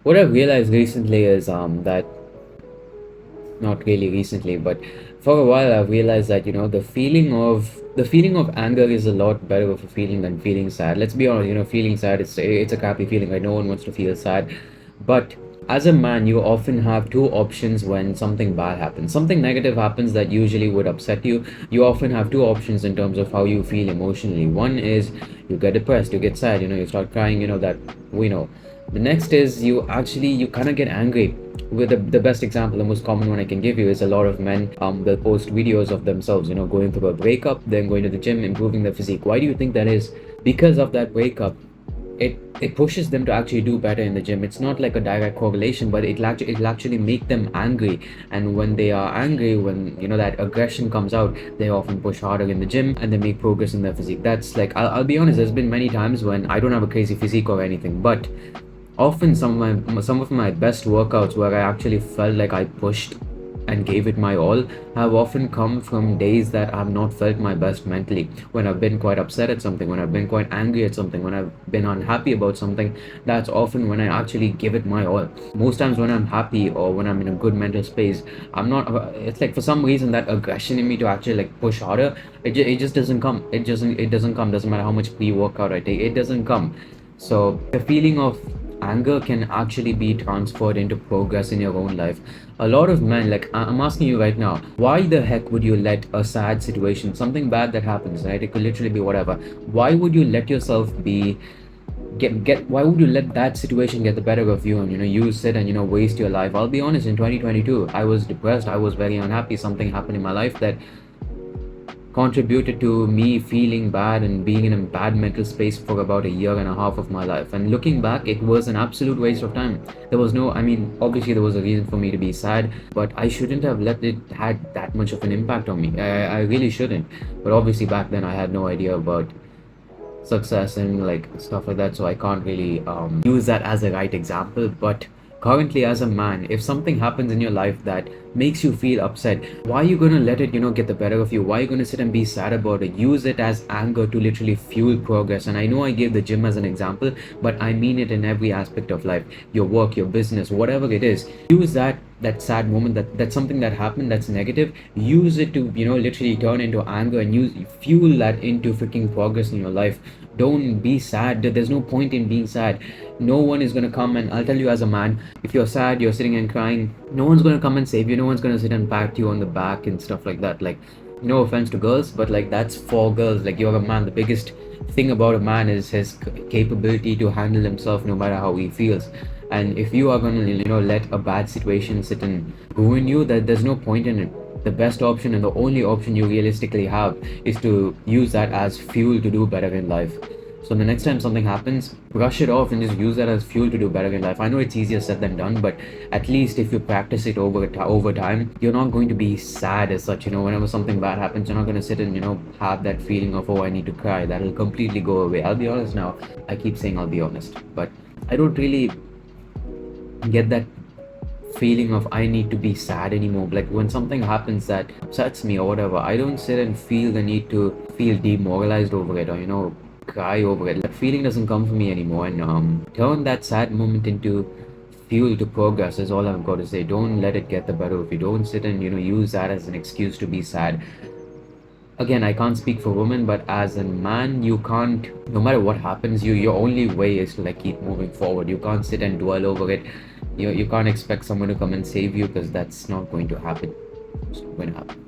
What I've realized recently is that not really recently, but for a while I've realized that the feeling of anger is a lot better of a feeling than feeling sad. Let's be honest, feeling sad it's a crappy feeling, right? No one wants to feel sad. But as a man, you often have two options when something bad happens. Something negative happens that usually would upset you. You often have two options in terms of how you feel emotionally. One is you get depressed, you get sad, you start crying, that we know. The next is you kind of get angry. With the best example, the most common one I can give you is a lot of men will post videos of themselves, going through a breakup, then going to the gym, improving their physique. Why do you think that is? Because of that breakup, it pushes them to actually do better in the gym. It's not like a direct correlation, but it'll actually make them angry. And when they are angry, when that aggression comes out, they often push harder in the gym and they make progress in their physique. That's like I'll be honest, there's been many times when I don't have a crazy physique or anything, but often some of my best workouts where I actually felt like I pushed and gave it my all have often come from days that I've not felt my best mentally. When I've been quite upset at something, when I've been quite angry at something, when I've been unhappy about something, that's often when I actually give it my all. Most times when I'm happy or when I'm in a good mental space, I'm not. It's like for some reason that aggression in me to actually like push harder, it just doesn't come. It doesn't come. Doesn't matter how much pre-workout I take, it doesn't come. So the feeling of anger can actually be transferred into progress in your own life. A lot of men, like I'm asking you right now, why the heck would you let a sad situation, something bad that happens, right? It could literally be whatever. Why would you let yourself be get why would you let that situation get the better of you and you sit and waste your life? I'll be honest, in 2022 I was depressed, I was very unhappy. Something happened in my life that contributed to me feeling bad and being in a bad mental space for about a year and a half of my life. And looking back, it was an absolute waste of time. There was no, I mean, obviously there was a reason for me to be sad, but I shouldn't have let it had that much of an impact on me. I really shouldn't. But obviously back then I had no idea about success and like stuff like that, so I can't really use that as a right example. But currently as a man, if something happens in your life that makes you feel upset, why are you going to let it get the better of you? Why are you going to sit and be sad about it? Use it as anger to literally fuel progress. And I know I gave the gym as an example, but I mean it in every aspect of life. Your work, your business, whatever it is, use that sad moment, that's something that happened that's negative, use it to literally turn into anger and use fuel that into freaking progress in your life. Don't be sad. There's no point in being sad. No one is going to come, and I'll tell you as a man, if you're sad, you're sitting and crying, no one's going to come and save you. No one's going to sit and pat you on the back and stuff like that. Like, no offense to girls, but like that's for girls. Like, you're a man. The biggest thing about a man is his capability to handle himself no matter how he feels. And if you are going to let a bad situation sit and ruin you, that there's no point in it. The best option and the only option you realistically have is to use that as fuel to do better in life. So the next time something happens, brush it off and just use that as fuel to do better in life. I know it's easier said than done, but at least if you practice it over time, you're not going to be sad as such. Whenever something bad happens, you're not going to sit and have that feeling of, oh, I need to cry. That'll completely go away. I'll be honest now. I keep saying I'll be honest, but I don't really get that feeling of I need to be sad anymore. Like when something happens that upsets me or whatever, I don't sit and feel the need to feel demoralized over it or cry over it. That feeling doesn't come from me anymore. And turn that sad moment into fuel to progress is all I've got to say. Don't let it get the better of you. Don't sit and use that as an excuse to be sad. Again, I can't speak for women, but as a man, you can't, no matter what happens, your only way is to like keep moving forward. You can't sit and dwell over it. You can't expect someone to come and save you, because that's not going to happen. It's not going to happen.